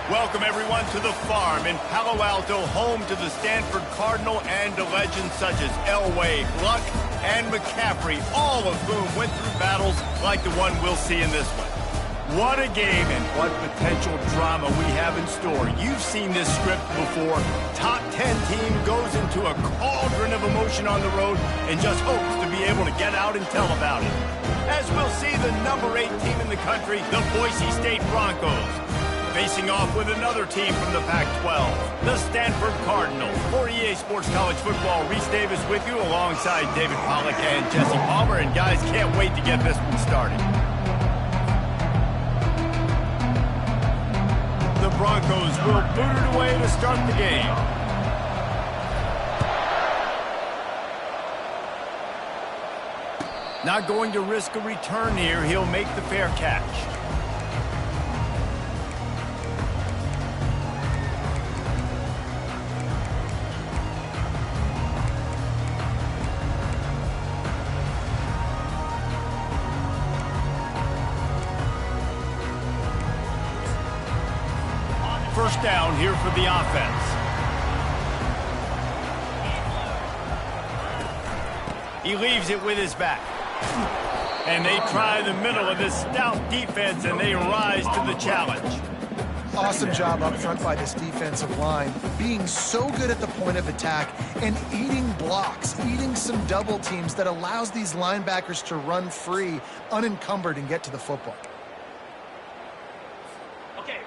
Welcome, everyone, to the farm in Palo Alto, home to the Stanford Cardinal and to legends such as Elway, Luck, and McCaffrey, all of whom went through battles like the one we'll see in this one. What a game and what potential drama we have in store. You've seen this script before. Top 10 team goes into a cauldron of emotion on the road and just hopes to be able to get out and tell about it. As we'll see the number 8 team in the country, the Boise State Broncos, facing off with another team from the Pac-12, the Stanford Cardinal. For EA Sports College Football, Reese Davis with you alongside David Pollack and Jesse Palmer. And guys, can't wait to get this one started. The Broncos will boot it away to start the game. Not going to risk a return here. He'll make the fair catch. First down here for the offense. He leaves it with his back. And they try the middle of this stout defense, and they rise to the challenge. Awesome job up front by this defensive line, being so good at the point of attack and eating blocks, eating some double teams that allows these linebackers to run free, unencumbered, and get to the football.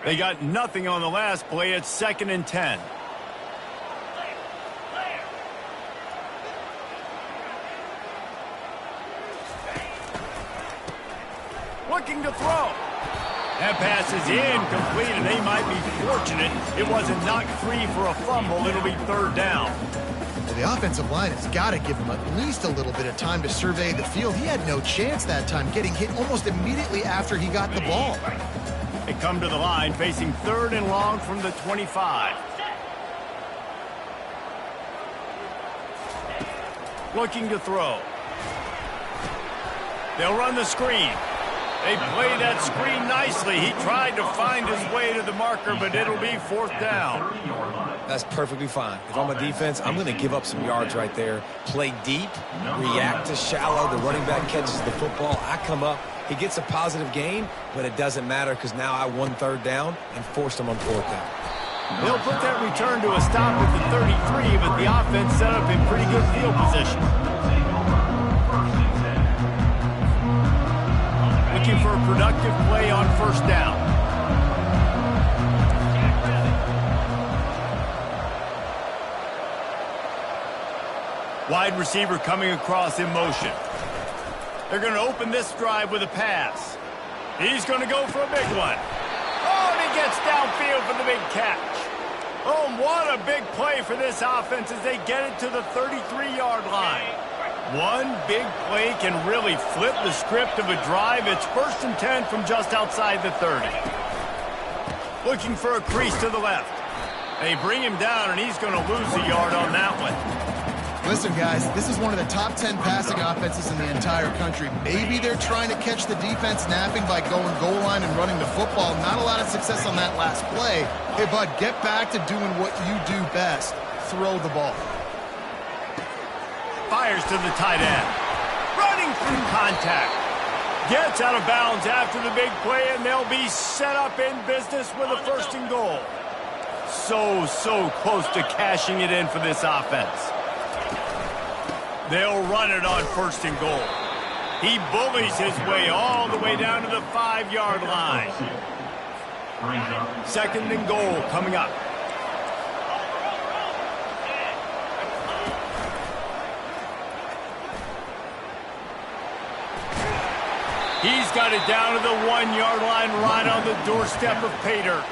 They got nothing on the last play. It's 2nd and 10. Looking to throw. That pass is incomplete, and they might be fortunate it wasn't knocked free for a fumble. It'll be 3rd down. Well, the offensive line has got to give him at least a little bit of time to survey the field. He had no chance that time, getting hit almost immediately after he got the ball. They come to the line, facing 3rd and long from the 25. Looking to throw. They'll run the screen. They play that screen nicely. He tried to find his way to the marker, but it'll be 4th down. That's perfectly fine. If I'm a defense, I'm going to give up some yards right there. Play deep, react to shallow. The running back catches the football. I come up. He gets a positive gain, but it doesn't matter because now I won 3rd down and forced him on 4th down. They'll put that return to a stop at the 33, but the offense set up in pretty good field position. Looking for a productive play on 1st down. Wide receiver coming across in motion. They're going to open this drive with a pass. He's going to go for a big one. Oh, and he gets downfield for the big catch. Oh, what a big play for this offense as they get it to the 33-yard line. One big play can really flip the script of a drive. It's 1st and 10 from just outside the 30. Looking for a crease to the left. They bring him down, and he's going to lose a yard on that one. Listen, guys, this is one of the top 10 passing offenses in the entire country. Maybe they're trying to catch the defense napping by going goal line and running the football. Not a lot of success on that last play. Hey, bud, get back to doing what you do best. Throw the ball. Fires to the tight end. Running through contact. Gets out of bounds after the big play, and they'll be set up in business with a 1st and goal. So close to cashing it in for this offense. They'll run it on 1st and goal. He bullies his way all the way down to the 5-yard line. 2nd and goal coming up. He's got it down to the 1-yard line right on the doorstep of Pater.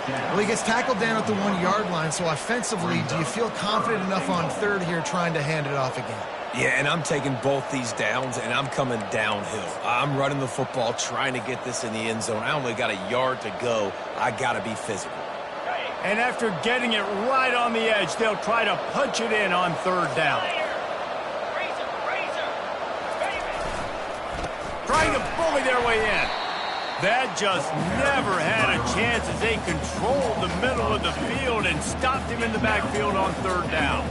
Well, he gets tackled down at the 1-yard line, so offensively, do you feel confident enough on 3rd here trying to hand it off again? Yeah, and I'm taking both these downs, and I'm coming downhill. I'm running the football, trying to get this in the end zone. I only got a yard to go. I got to be physical. And after getting it right on the edge, they'll try to punch it in on 3rd down. Trying to bully their way in. That just never had a chance as they controlled the middle of the field and stopped him in the backfield on third down.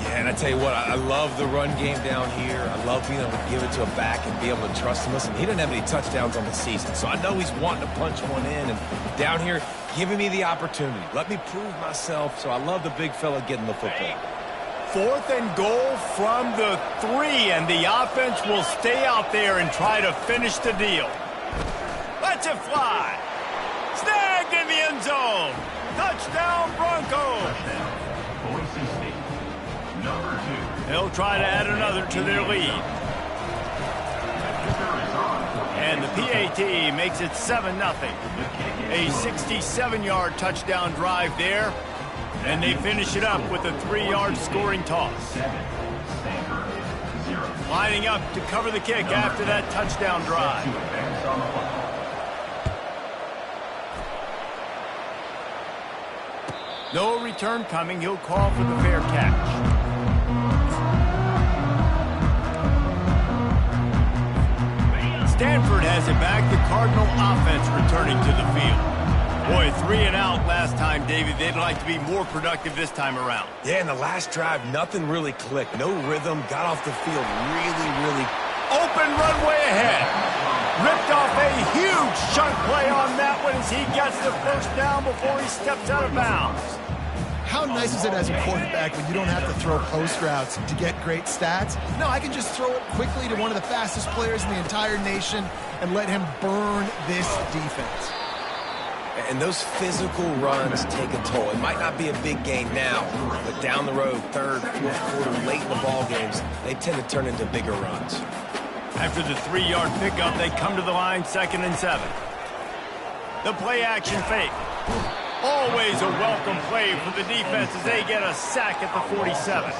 Yeah, and I tell you what, I love the run game down here. I love being able to give it to a back and be able to trust him. Listen, he didn't have any touchdowns on the season, so I know he's wanting to punch one in. And down here, giving me the opportunity. Let me prove myself, so I love the big fella getting the football. 4th and goal from the 3, and the offense will stay out there and try to finish the deal. Let's it fly. Snagged in the end zone. Touchdown, Broncos. They'll try to add another to their lead. And the PAT makes it 7-0. A 67-yard touchdown drive there. And they finish it up with a 3-yard scoring toss. Lining up to cover the kick after that touchdown drive. No return coming. He'll call for the fair catch. Stanford has it back. The Cardinal offense returning to the field. Boy, 3 and out last time, David. They'd like to be more productive this time around. Yeah, in the last drive, nothing really clicked. No rhythm. Got off the field really... Open runway ahead. Ripped off a huge chunk play on that one as he gets the first down before he steps out of bounds. How nice is it as a quarterback when you don't have to throw post routes to get great stats? No, I can just throw it quickly to one of the fastest players in the entire nation and let him burn this defense. And those physical runs take a toll. It might not be a big gain now, but down the road, 3rd, 4th quarter, late in the ball games, they tend to turn into bigger runs. After the 3-yard pickup, they come to the line, 2nd and 7. The play-action fake. Always a welcome play for the defense as they get a sack at the 47.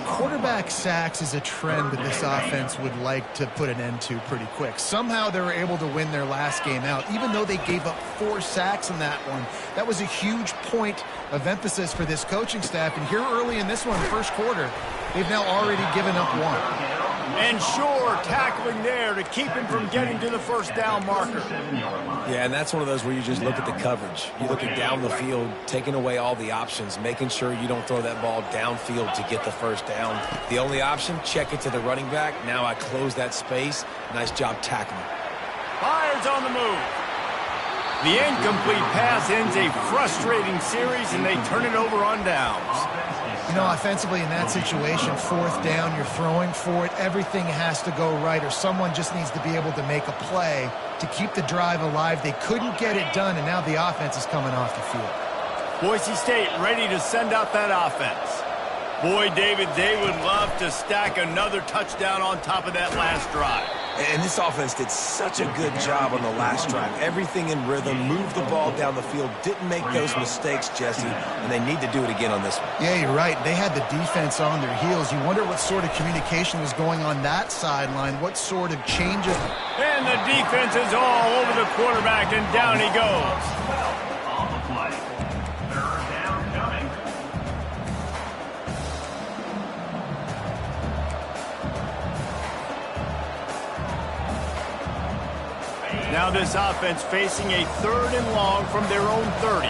Quarterback sacks is a trend that this offense would like to put an end to pretty quick. Somehow they were able to win their last game out, even though they gave up 4 sacks in that one. That was a huge point of emphasis for this coaching staff. And here early in this one, first quarter, they've now already given up 1. And sure, tackling there to keep him from getting to the first down marker. Yeah, and that's one of those where you just look at the coverage. You look at down the field, taking away all the options, making sure you don't throw that ball downfield to get the first down. The only option, check it to the running back. Now I close that space. Nice job tackling. Fires on the move. The incomplete pass ends a frustrating series, and they turn it over on downs. You know, offensively in that situation, 4th down, you're throwing for it. Everything has to go right, or someone just needs to be able to make a play to keep the drive alive. They couldn't get it done, and now the offense is coming off the field. Boise State ready to send out that offense. Boy, David, they would love to stack another touchdown on top of that last drive. And this offense did such a good job on the last drive. Everything in rhythm, moved the ball down the field, didn't make those mistakes, Jesse, and they need to do it again on this one. Yeah, you're right. They had the defense on their heels. You wonder what sort of communication was going on that sideline, what sort of changes. And the defense is all over the quarterback, and down he goes. On the play. 3rd down coming. Now this offense facing a 3rd and long from their own 30.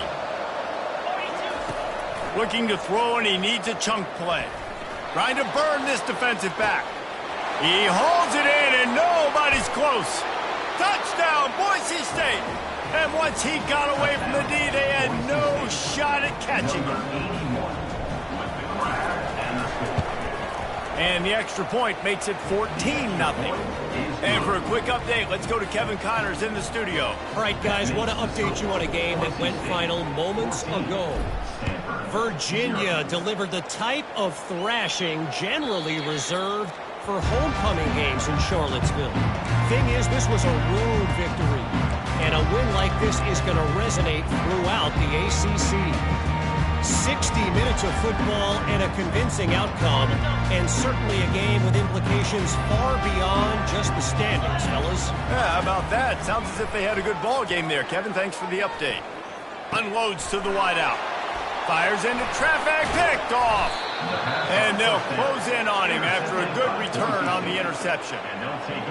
Looking to throw, and he needs a chunk play. Trying to burn this defensive back. He hauls it in, and nobody's close. Touchdown, Boise State. And once he got away from the D, they had no shot at catching him. And the extra point makes it 14-0. And for a quick update, let's go to Kevin Connors in the studio. All right, guys, want to update you on a game that went final moments ago. Virginia delivered the type of thrashing generally reserved for homecoming games in Charlottesville. Thing is, this was a road victory, and a win like this is going to resonate throughout the ACC. 60 minutes of football and a convincing outcome, and certainly a game with implications far beyond just the standings, fellas. Yeah, how about that? Sounds as if they had a good ball game there. Kevin, thanks for the update. Unloads to the wideout. Fires into traffic, picked off. And they'll close in on him after a good return on the interception.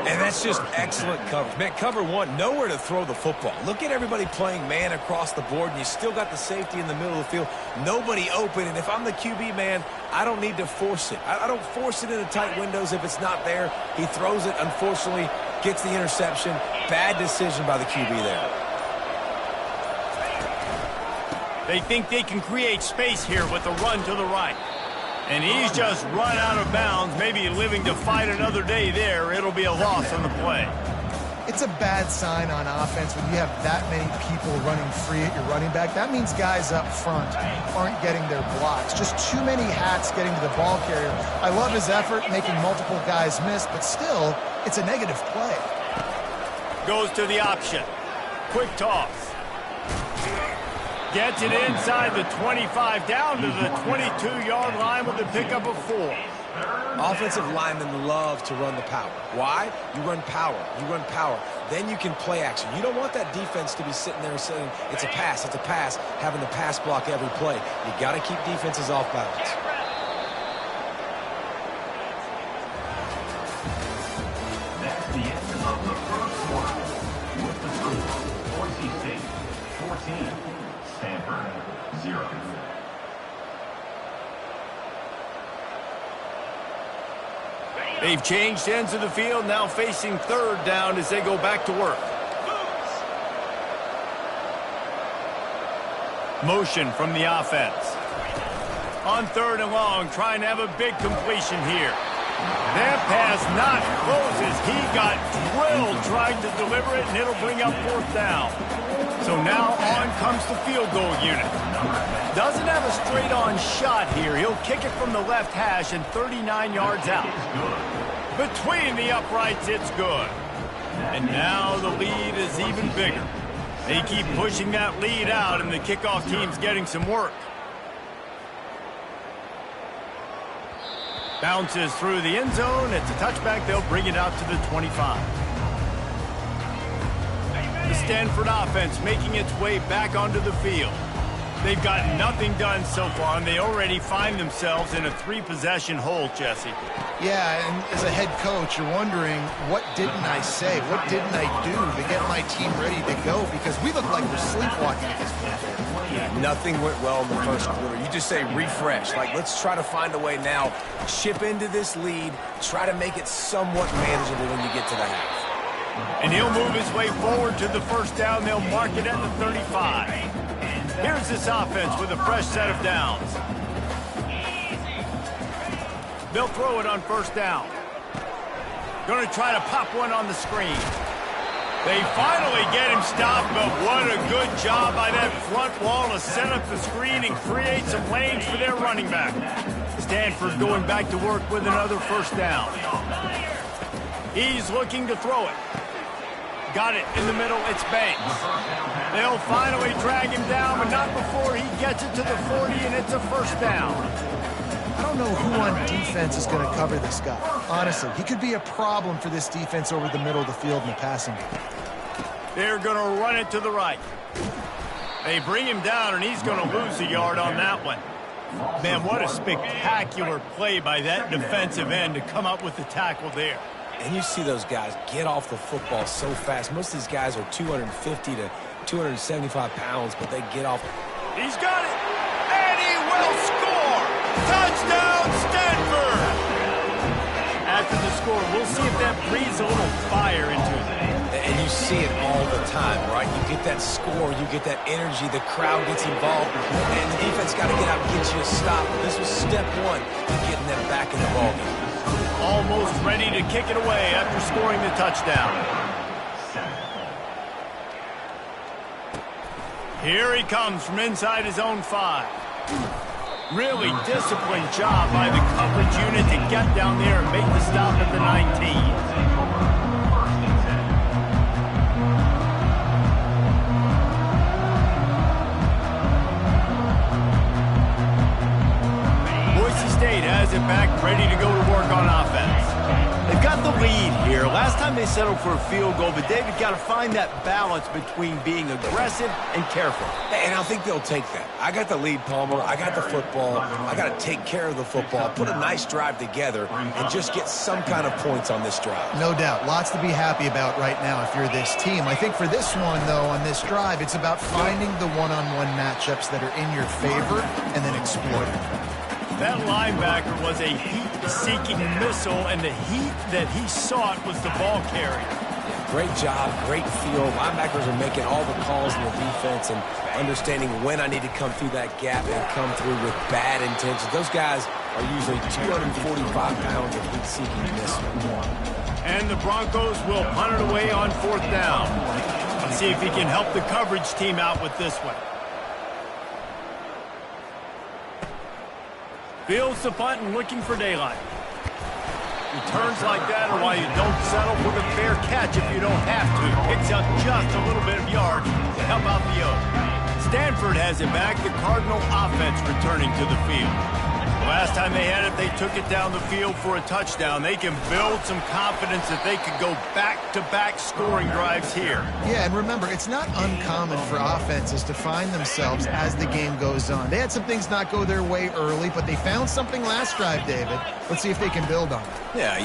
And that's just excellent coverage. Man, cover one, nowhere to throw the football. Look at everybody playing man across the board, and you still got the safety in the middle of the field. Nobody open, and if I'm the QB, man, I don't need to force it. I don't force it into tight windows if it's not there. He throws it, unfortunately, gets the interception. Bad decision by the QB there. They think they can create space here with a run to the right. And he's just run out of bounds, maybe living to fight another day there. It'll be a loss on the play. It's a bad sign on offense when you have that many people running free at your running back. That means guys up front aren't getting their blocks. Just too many hats getting to the ball carrier. I love his effort, making multiple guys miss, but still, it's a negative play. Goes to the option. Quick toss. Gets it inside the 25, down to the 22-yard line with a pickup of 4. Offensive linemen love to run the power. Why? You run power. You run power. Then you can play action. You don't want that defense to be sitting there saying, it's a pass, having the pass block every play. You got to keep defenses off balance. That's the end of the first quarter. With the score, Boise State 14, Stanford 0. They've changed ends of the field, now facing third down as they go back to work. Motion from the offense. On third and long, trying to have a big completion here. That pass not closes. He got drilled trying to deliver it, and it'll bring up fourth down. So now on comes the field goal unit. Doesn't have a straight-on shot here. He'll kick it from the left hash and 39 yards out. Between the uprights, it's good. And now the lead is even bigger. They keep pushing that lead out, and the kickoff team's getting some work. Bounces through the end zone. It's a touchback. They'll bring it out to the 25. The Stanford offense making its way back onto the field. They've got nothing done so far, and they already find themselves in a 3-possession hole, Jesse. Yeah, and as a head coach, you're wondering, what didn't I say? What didn't I do to get my team ready to go? Because we look like we're sleepwalking at this point. Yeah, nothing went well in the first quarter. You just say refresh. Like, let's try to find a way now. Chip into this lead. Try to make it somewhat manageable when you get to the half. And he'll move his way forward to the first down. They'll mark it at the 35. Here's this offense with a fresh set of downs. They'll throw it on first down. Going to try to pop one on the screen. They finally get him stopped, but what a good job by that front wall to set up the screen and create some lanes for their running back. Stanford going back to work with another first down. He's looking to throw it. Got it in the middle. It's Banks. They'll finally drag him down, but not before he gets it to the 40, and it's a first down. I don't know who on defense is going to cover this guy. Honestly, he could be a problem for this defense over the middle of the field in the passing game. They're going to run it to the right. They bring him down, and he's going to lose a yard on that one. Man, what a spectacular play by that defensive end to come up with the tackle there. And you see those guys get off the football so fast. Most of these guys are 250 to 275 pounds, but they get off. He's got it, and he will score! Touchdown, Stanford! After the score, we'll see if that breathes a little fire into it. And you see it all the time, right? You get that score, you get that energy, the crowd gets involved, and the defense got to get out and get you a stop. This was step one to getting them back in the ballgame. Almost ready to kick it away after scoring the touchdown. Here he comes from inside his own 5. Really disciplined job by the coverage unit to get down there and make the stop at the 19. Boise State has it back, ready to go to work on offense. They've got the lead here. Last time they settled for a field goal, but David got to find that balance between being aggressive and careful. And I think they'll take that. I got the lead, Palmer. I got the football. I got to take care of the football, put a nice drive together, and just get some kind of points on this drive. No doubt. Lots to be happy about right now if you're this team. I think for this one, though, on this drive, it's about finding the one-on-one matchups that are in your favor and then exploiting. That linebacker was a heat-seeking missile, and the heat that he sought was the ball carrier. Great job, great feel. Linebackers are making all the calls in the defense and understanding when I need to come through that gap and come through with bad intentions. Those guys are usually 245 pounds of heat-seeking missile. And the Broncos will punt it away on 4th down. Let's see if he can help the coverage team out with this one. Fields the punt and looking for daylight. Returns like that are why you don't settle for the fair catch if you don't have to. Picks up just a little bit of yard to help out the O. Stanford has it back. The Cardinal offense returning to the field. The last time they had it, they took it down the field for a touchdown. They can build some confidence that they could go back-to-back scoring drives here. Yeah, and remember, it's not uncommon for offenses to find themselves as the game goes on. They had some things not go their way early, but they found something last drive, David. Let's see if they can build on it. Yeah,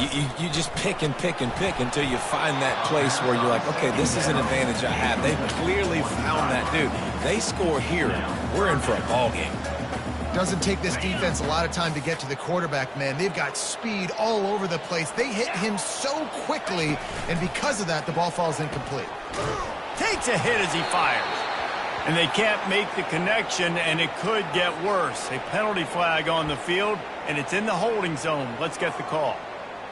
you just pick and pick and pick until you find that place where you're like, okay, this is an advantage I have. They've clearly found that, dude. They score here, we're in for a ball game. Doesn't take this defense a lot of time to get to the quarterback, man. They've got speed all over the place. They hit him so quickly, and because of that, the ball falls incomplete. Takes a hit as he fires. And they can't make the connection, and it could get worse. A penalty flag on the field, and it's in the holding zone. Let's get the call.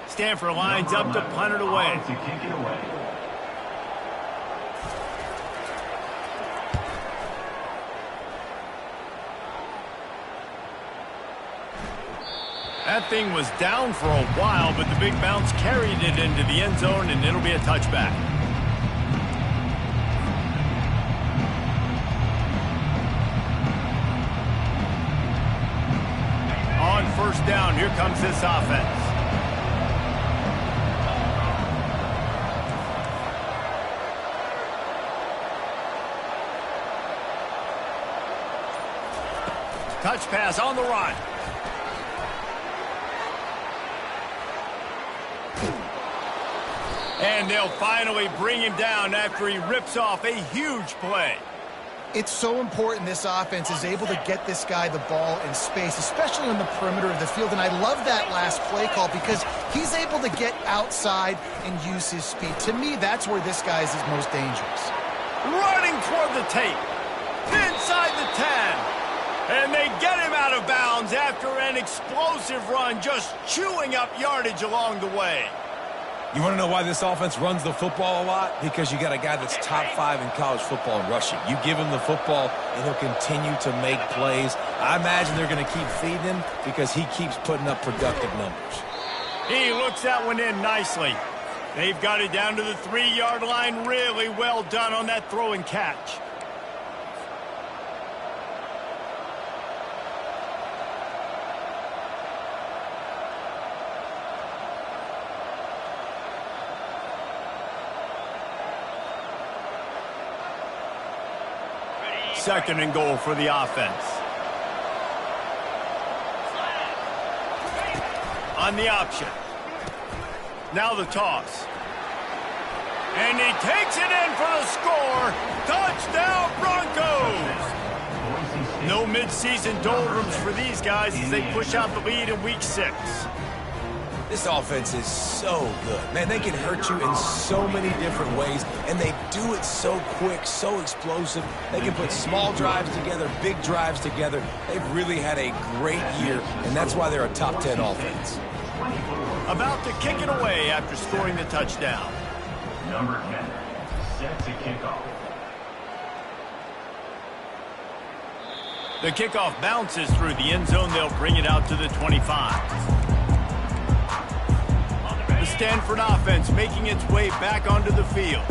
Stanford lines up to punt it away. To kick it away. That thing was down for a while, but the big bounce carried it into the end zone, and it'll be a touchback. On 1st down, here comes this offense. Touch pass on the run. And they'll finally bring him down after he rips off a huge play. It's so important this offense is able to get this guy the ball in space, especially on the perimeter of the field. And I love that last play call because he's able to get outside and use his speed. To me, that's where this guy is his most dangerous. Running toward the tape. Inside the 10. And they get him out of bounds after an explosive run, just chewing up yardage along the way. You want to know why this offense runs the football a lot? Because you got a guy that's top 5 in college football in rushing. You give him the football, and he'll continue to make plays. I imagine they're going to keep feeding him because he keeps putting up productive numbers. He looks that one in nicely. They've got it down to the 3-yard line. Really well done on that throw and catch. Second and goal for the offense. On the option. Now the toss. And he takes it in for the score. Touchdown Broncos! No midseason doldrums for these guys as they push out the lead in Week 6. This offense is so good. Man, they can hurt you in so many different ways, and they do it so quick, so explosive. They can put small drives together, big drives together. They've really had a great year, and that's why they're a top 10 offense. About to kick it away after scoring the touchdown. Number 10, set to kick off. The kickoff bounces through the end zone. They'll bring it out to the 25. The Stanford offense making its way back onto the field.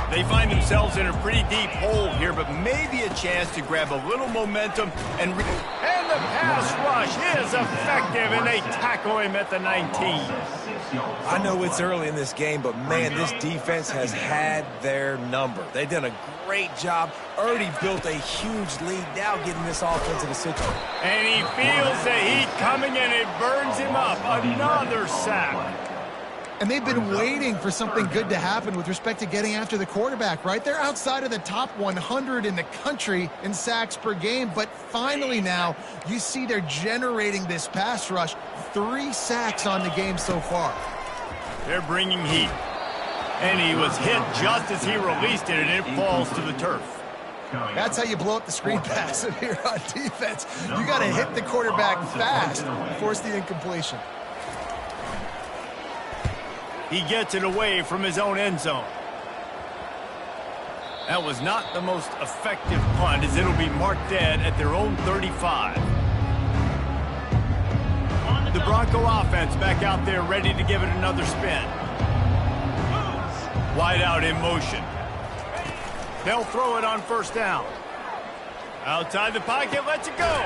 They find themselves in a pretty deep hole here, but maybe a chance to grab a little momentum and the pass rush is effective, and they tackle him at the 19. I know it's early in this game, but man, this defense has had their number. They've done a great job, already built a huge lead, now getting this offense in a situation. And he feels the heat coming, and it burns him up. Another sack. And they've been waiting for something good to happen with respect to getting after the quarterback, right? They're outside of the top 100 in the country in sacks per game, but finally now you see they're generating this pass rush. 3 sacks on the game so far. They're bringing heat. And he was hit just as he released it, and it falls to the turf. That's how you blow up the screen pass here on defense. You got to hit the quarterback fast and force the incompletion. He gets it away from his own end zone. That was not the most effective punt, as it'll be marked dead at their own 35. The Bronco offense back out there ready to give it another spin. Wide out in motion. They'll throw it on first down. Outside the pocket, lets it go.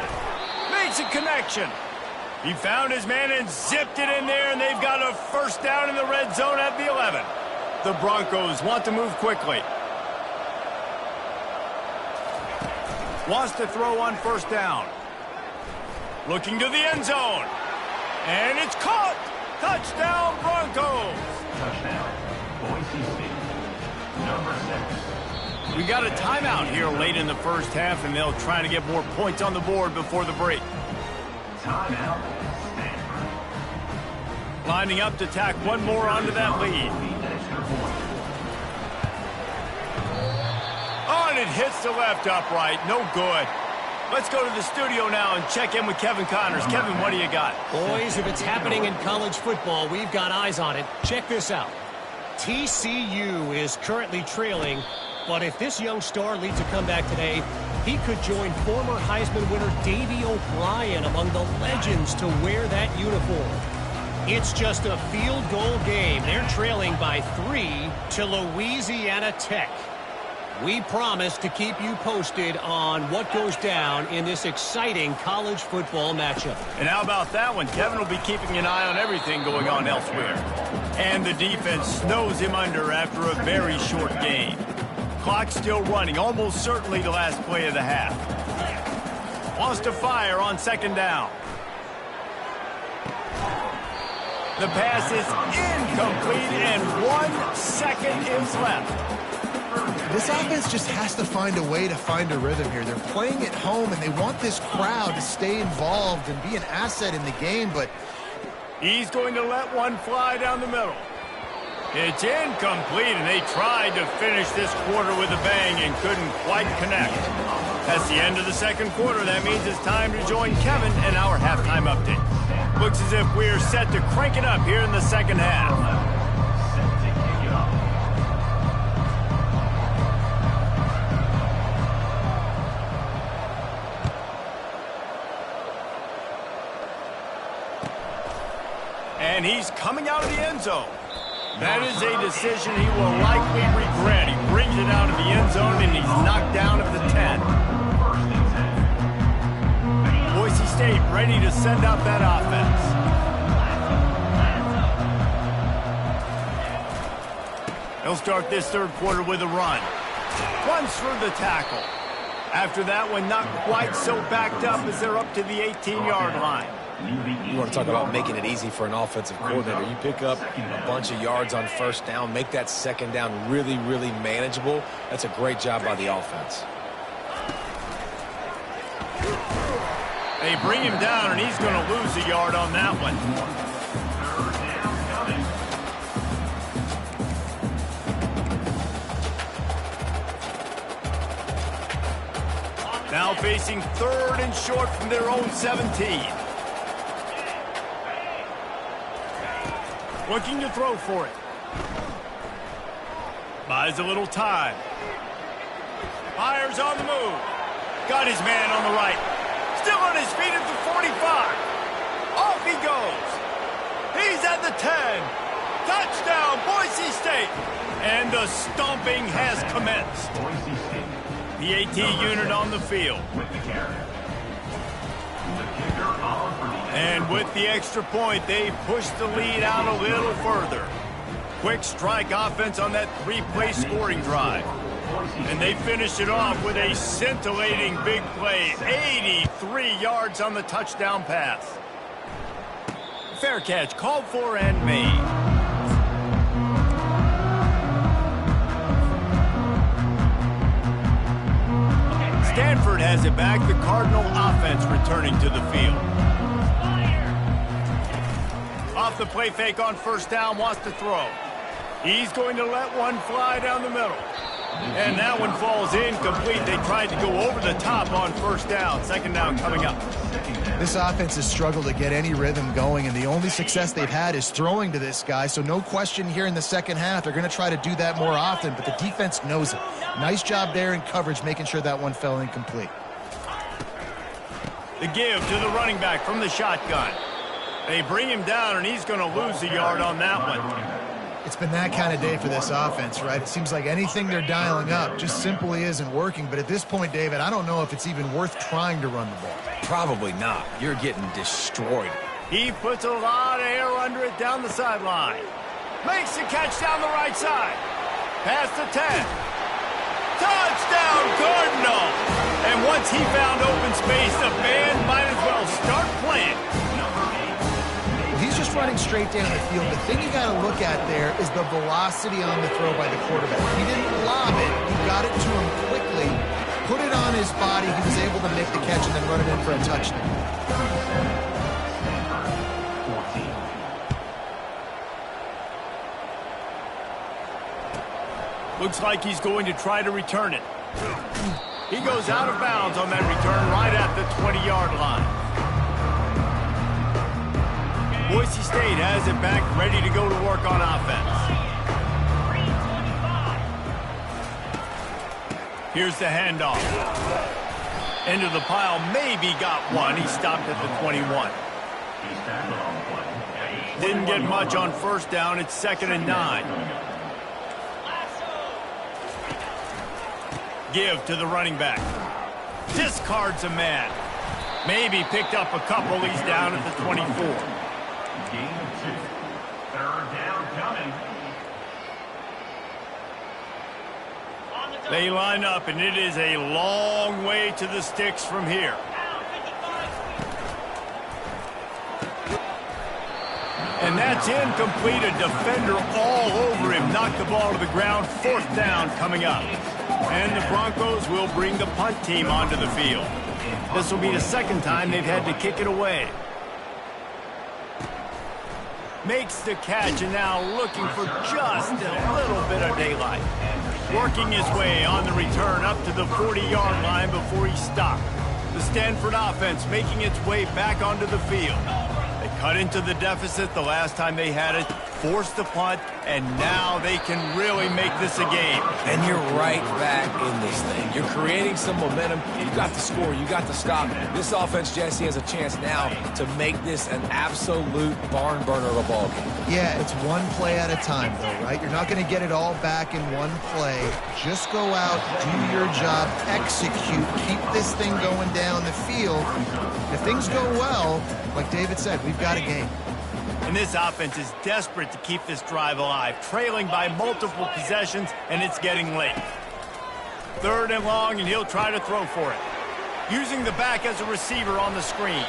Makes a connection. He found his man and zipped it in there, and they've got a first down in the red zone at the 11. The Broncos want to move quickly. Wants to throw on first down. Looking to the end zone. And it's caught. Touchdown, Broncos. Touchdown, Boise State. Number 6. We got a timeout here late in the first half, and they'll try to get more points on the board before the break. Timeout, Stanford. Lining up to tack one more onto that lead. Oh, and it hits the left upright. No good. Let's go to the studio now and check in with Kevin Connors. Kevin, what do you got? Boys, if it's happening in college football, we've got eyes on it. Check this out. TCU is currently trailing, but if this young star leads a comeback today, he could join former Heisman winner Davey O'Brien among the legends to wear that uniform. It's just a field goal game. They're trailing by 3 to Louisiana Tech. We promise to keep you posted on what goes down in this exciting college football matchup. And how about that one? Kevin will be keeping an eye on everything going on elsewhere. And the defense snows him under after a very short game. Clock still running, almost certainly the last play of the half. Wants to fire on second down. The pass is incomplete, and 1 second is left. This offense just has to find a way to find a rhythm here. They're playing at home, and they want this crowd to stay involved and be an asset in the game, but he's going to let one fly down the middle. It's incomplete, and they tried to finish this quarter with a bang and couldn't quite connect. That's the end of the second quarter. That means it's time to join Kevin in our halftime update. Looks as if we're set to crank it up here in the second half. And he's coming out of the end zone. That is a decision he will likely regret. He brings it out of the end zone, and he's knocked down at the 10. Boise State ready to send out that offense. They'll start this third quarter with a run. Runs through the tackle. After that one, not quite so backed up as they're up to the 18-yard line. You want to talk about making it easy for an offensive coordinator. You pick up a bunch of yards on first down, make that second down really, really manageable. That's a great job by the offense. They bring him down, and he's going to lose a yard on that one. Now facing third and short from their own 17. Looking to throw for it. Buys a little time. Fires on the move. Got his man on the right. Still on his feet at the 45. Off he goes. He's at the 10. Touchdown, Boise State. And the stomping has commenced. The AT unit on the field. And with the extra point, they push the lead out a little further. Quick strike offense on that three-play scoring drive. And they finish it off with a scintillating big play. 83 yards on the touchdown pass. Fair catch called for and made. Stanford has it back. The Cardinal offense returning to the field. Off the play fake on first down, wants to throw. He's going to let one fly down the middle. And that one falls incomplete. They tried to go over the top on first down. Second down coming up. This offense has struggled to get any rhythm going, and the only success they've had is throwing to this guy. So no question here in the second half, they're going to try to do that more often, but the defense knows it. Nice job there in coverage, making sure that one fell incomplete. The give to the running back from the shotgun. They bring him down, and he's going to lose a yard on that one. It's been that kind of day for this offense, right? It seems like anything they're dialing up just simply isn't working. But at this point, David, I don't know if it's even worth trying to run the ball. Probably not. You're getting destroyed. He puts a lot of air under it down the sideline. Makes the catch down the right side. Past the 10. Touchdown, Cardinal! And once he found open space, the band might as well start playing. He's just running straight down the field. The thing you got to look at there is the velocity on the throw by the quarterback. He didn't lob it. He got it to him quickly, put it on his body. He was able to make the catch and then run it in for a touchdown. Looks like he's going to try to return it. He goes out of bounds on that return right at the 20-yard line. Boise State has it back, ready to go to work on offense. Here's the handoff. Into the pile, maybe got one. He stopped at the 21. Didn't get much on first down. It's 2nd and 9. Give to the running back. Discards a man. Maybe picked up a couple. He's down at the 24. Gain of 2. Third down coming. They line up, and it is a long way to the sticks from here. And that's incomplete. A defender all over him. Knocked the ball to the ground. 4th down coming up. And the Broncos will bring the punt team onto the field. This will be the 2nd time they've had to kick it away. Makes the catch, and now looking for just a little bit of daylight. Working his way on the return up to the 40-yard line before he stopped. The Stanford offense making its way back onto the field. They cut into the deficit the last time they had it, forced the punt, and now they can really make this a game. And you're right back in this thing. You're creating some momentum. You've got to score. You got to stop. This offense, Jesse, has a chance now to make this an absolute barn burner of a ball game. Yeah, it's one play at a time, though, right? You're not going to get it all back in one play. Just go out, do your job, execute, keep this thing going down the field. If things go well, like David said, we've got a game. And this offense is desperate to keep this drive alive, trailing by multiple possessions, and it's getting late. 3rd and long, and he'll try to throw for it. Using the back as a receiver on the screen.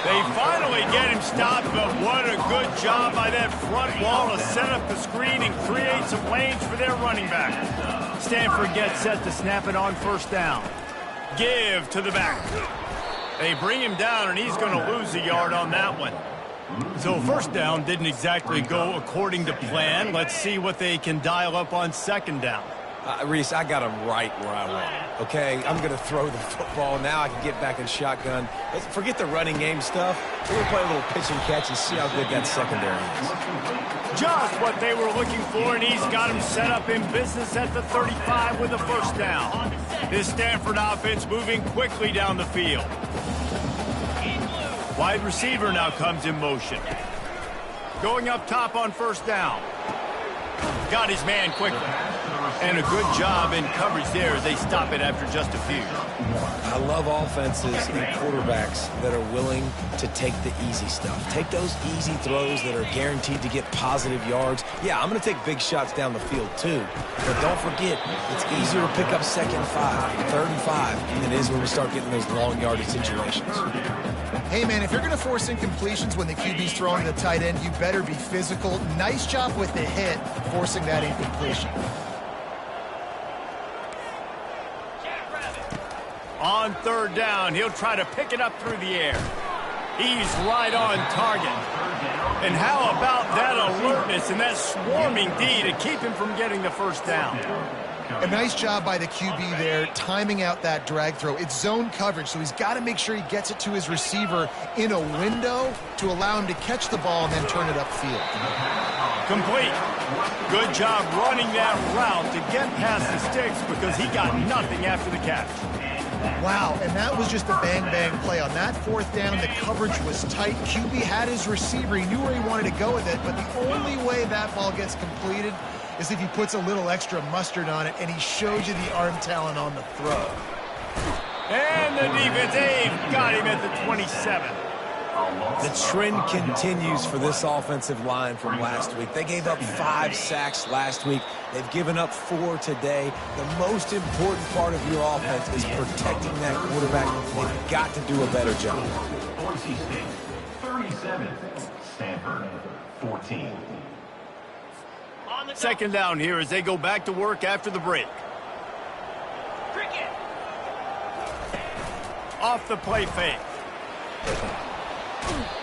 They finally get him stopped, but what a good job by that front wall to set up the screen and create some lanes for their running back. Stanford gets set to snap it on 1st down. Give to the back. They bring him down, and he's going to lose a yard on that one. So 1st down didn't exactly go according to plan. Let's see what they can dial up on 2nd down. Reese, I got him right where I want him, okay? I'm going to throw the football. Now I can get back in shotgun. Let's forget the running game stuff. We're going to play a little pitch and catch and see how good that secondary is. Just what they were looking for, and he's got him set up in business at the 35 with a 1st down. This Stanford offense moving quickly down the field. Wide receiver now comes in motion. Going up top on 1st down. Got his man quickly. And a good job in coverage there as they stop it after just a few. I love offenses and quarterbacks that are willing to take the easy stuff. Take those easy throws that are guaranteed to get positive yards. Yeah, I'm going to take big shots down the field too. But don't forget, it's easier to pick up 2nd and 5, 3rd and 5 than it is when we start getting those long yardage situations. Hey, man, if you're going to force incompletions when the QB's throwing the tight end, you better be physical. Nice job with the hit, forcing that incompletion. On 3rd down, he'll try to pick it up through the air. He's right on target. And how about that alertness and that swarming D to keep him from getting the 1st down? A nice job by the QB there, timing out that drag throw. It's zone coverage, so he's got to make sure he gets it to his receiver in a window to allow him to catch the ball and then turn it upfield. Complete. Good job running that route to get past the sticks because he got nothing after the catch. Wow, and that was just a bang-bang play. On that 4th down, the coverage was tight. QB had his receiver. He knew where he wanted to go with it, but the only way that ball gets completed is if he puts a little extra mustard on it, and he shows you the arm talent on the throw. And the defense got him at the 27. The trend continues for this offensive line from last week. They gave up 5 sacks last week. They've given up 4 today. The most important part of your offense is protecting that quarterback. They've got to do a better job. Boise State, 37. Stanford, 14. 2nd down here as they go back to work after the break. Off the play fake.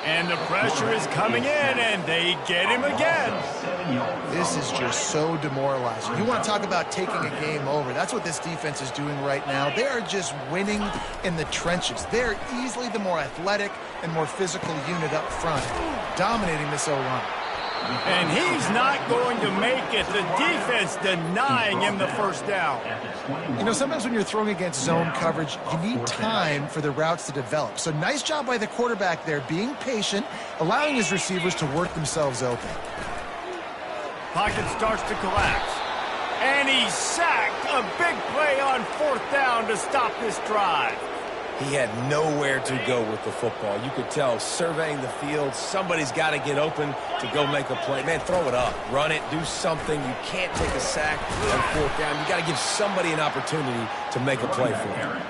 And the pressure is coming in, and they get him again. This is just so demoralizing. You want to talk about taking a game over. That's what this defense is doing right now. They are just winning in the trenches. They're easily the more athletic and more physical unit up front, dominating this O-line. And he's not going to make it. The defense denying him the 1st down. You know, sometimes when you're throwing against zone coverage, you need time for the routes to develop. So nice job by the quarterback there, being patient, allowing his receivers to work themselves open. Pocket starts to collapse. And he's sacked. A big play on 4th down to stop this drive. He had nowhere to go with the football. You could tell, surveying the field, somebody's got to get open to go make a play. Man, throw it up. Run it. Do something. You can't take a sack on 4th down. You got to give somebody an opportunity to make a play for him.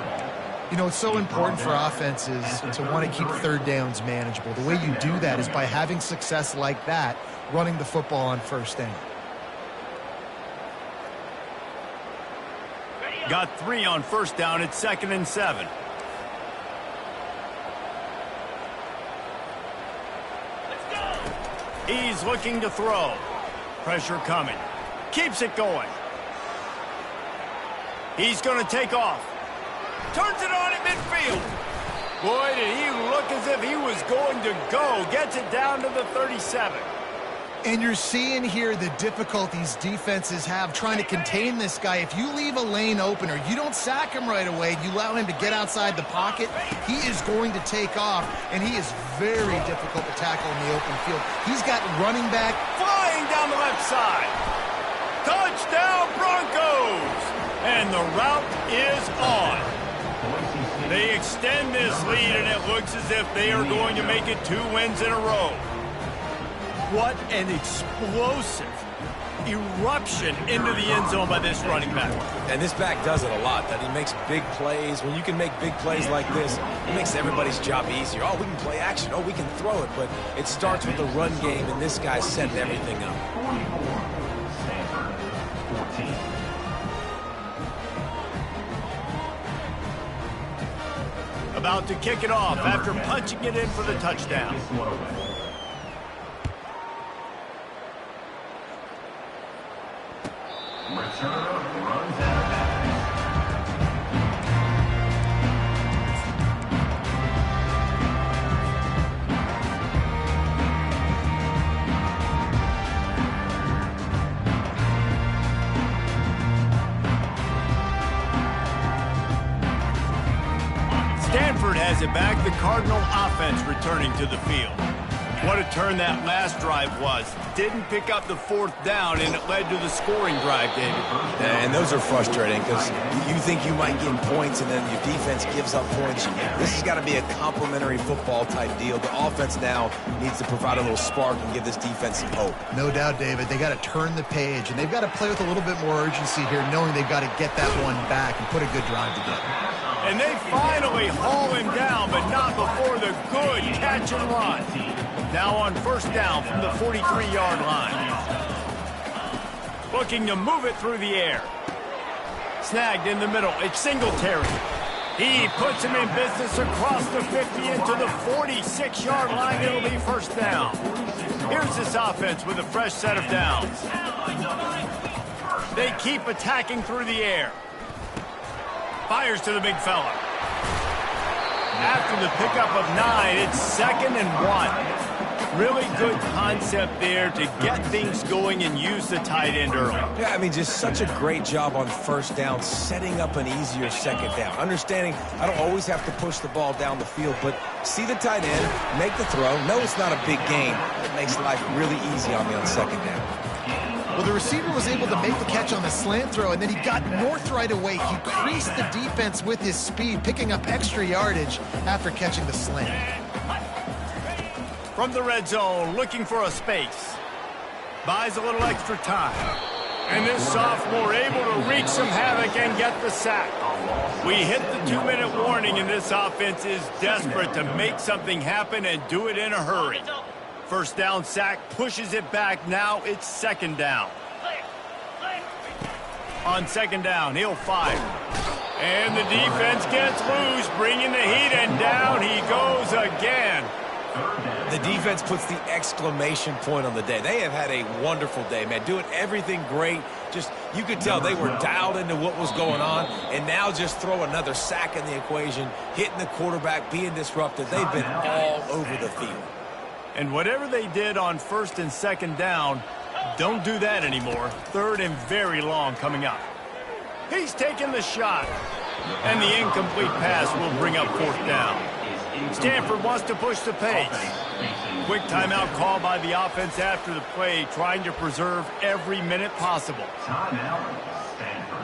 You know, it's so important for offenses to want to keep 3rd downs manageable. The way you do that is by having success like that, running the football on 1st down. Got 3 on 1st down. It's 2nd and 7. He's looking to throw. Pressure coming. Keeps it going. He's going to take off. Turns it on at midfield. Boy, did he look as if he was going to go. Gets it down to the 37. And you're seeing here the difficulties defenses have trying to contain this guy. If you leave a lane open or you don't sack him right away, you allow him to get outside the pocket, he is going to take off, and he is very difficult to tackle in the open field. He's got running back flying down the left side. Touchdown Broncos! And the route is on. They extend this lead, and it looks as if they are going to make it 2 wins in a row. What an explosive eruption into the end zone by this running back. And this back does it a lot, that he makes big plays. When you can make big plays like this, it makes everybody's job easier. Oh, we can play action. Oh, we can throw it. But it starts with the run game, and this guy's setting everything up. Stanford, 14. About to kick it off after punching it in for the touchdown. Returner runs out of bounds. Stanford has it back. The Cardinal offense returning to the field. What a turn that last drive was. Didn't pick up the fourth down, and it led to the scoring drive, David. And those are frustrating because you think you might get points, and then your defense gives up points. This has got to be a complementary football type deal. The offense now needs to provide a little spark and give this defense some hope. No doubt, David. They got to turn the page, and they've got to play with a little bit more urgency here, knowing they've got to get that one back and put a good drive together. And they finally haul him down, but not before the good catch and run. Now on first down from the 43-yard line. Looking to move it through the air. Snagged in the middle. It's Singletary. He puts him in business across the 50 into the 46-yard line. It'll be first down. Here's this offense with a fresh set of downs. They keep attacking through the air. Fires to the big fella. After the pickup of 9, it's 2nd and 1. Really good concept there to get things going and use the tight end early. Yeah, I mean, just such a great job on first down, setting up an easier second down. Understanding I don't always have to push the ball down the field, but see the tight end, make the throw. No, it's not a big game. It makes life really easy on me on second down. Well, the receiver was able to make the catch on the slant throw, and then he got north right away. He creased the defense with his speed, picking up extra yardage after catching the slant. From the red zone, looking for a space. Buys a little extra time. And this sophomore able to wreak some havoc and get the sack. We hit the 2-minute warning, and this offense is desperate to make something happen and do it in a hurry. First down sack, pushes it back. Now it's second down. On second down, he'll fire. And the defense gets loose, bringing the heat, and down he goes again. The defense puts the exclamation point on the day. They have had a wonderful day, man. Doing everything great. Just, you could tell they were dialed into what was going on, and now just throw another sack in the equation, hitting the quarterback, being disrupted. They've been all over the field. And whatever they did on first and second down, don't do that anymore. Third and very long coming up. He's taking the shot. And the incomplete pass will bring up fourth down. Stanford wants to push the pace. Quick timeout call by the offense after the play, trying to preserve every minute possible. Timeout, Stanford.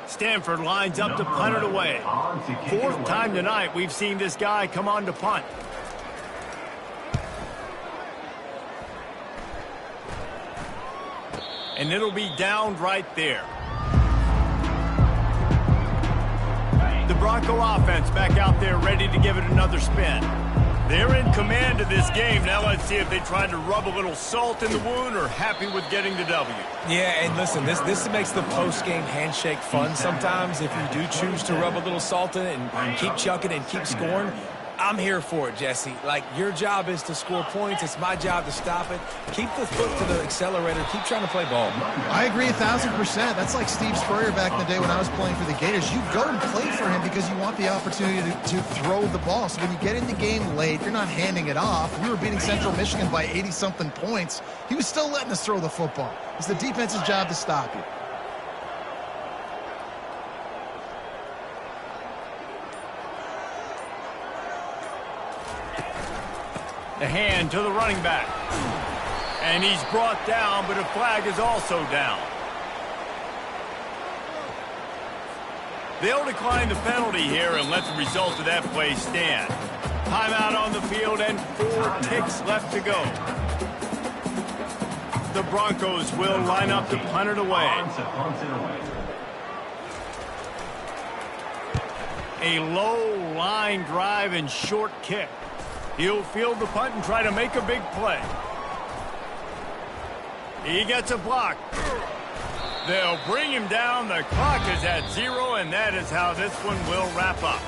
Stanford lines up to punt it away. Fourth time tonight we've seen this guy come on to punt. And it'll be downed right there. The Bronco offense back out there ready to give it another spin. They're in command of this game. Now let's see if they try to rub a little salt in the wound or happy with getting the W. Yeah, and listen, this makes the post-game handshake fun sometimes if you do choose to rub a little salt in it and keep chucking and keep scoring. I'm here for it, Jesse. Like, your job is to score points. It's my job to stop it. Keep the foot to the accelerator. Keep trying to play ball. I agree 1,000%. That's like Steve Spurrier back in the day when I was playing for the Gators. You go and play for him because you want the opportunity to throw the ball. So when you get in the game late, you're not handing it off. We were beating Central Michigan by 80-something points. He was still letting us throw the football. It's the defense's job to stop you. The hand to the running back. And he's brought down, but a flag is also down. They'll decline the penalty here and let the result of that play stand. Timeout on the field and 4 ticks left to go. The Broncos will line up to punt it away. A low line drive and short kick. He'll field the punt and try to make a big play. He gets a block. They'll bring him down. The clock is at 0, and that is how this one will wrap up.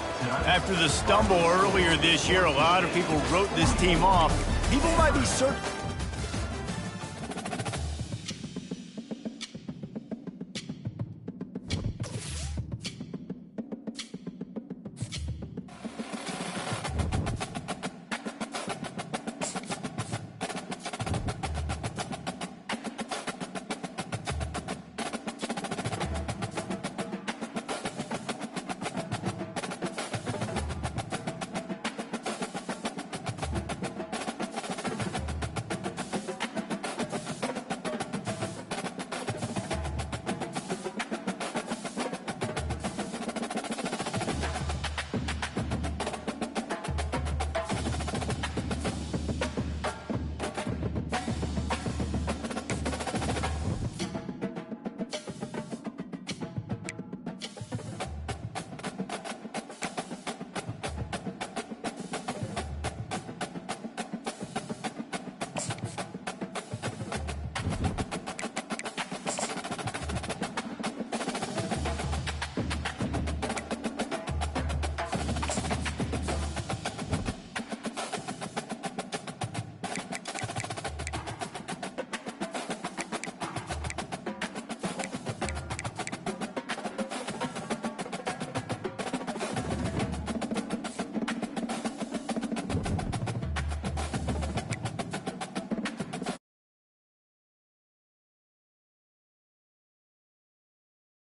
After the stumble earlier this year, a lot of people wrote this team off. People might be certain.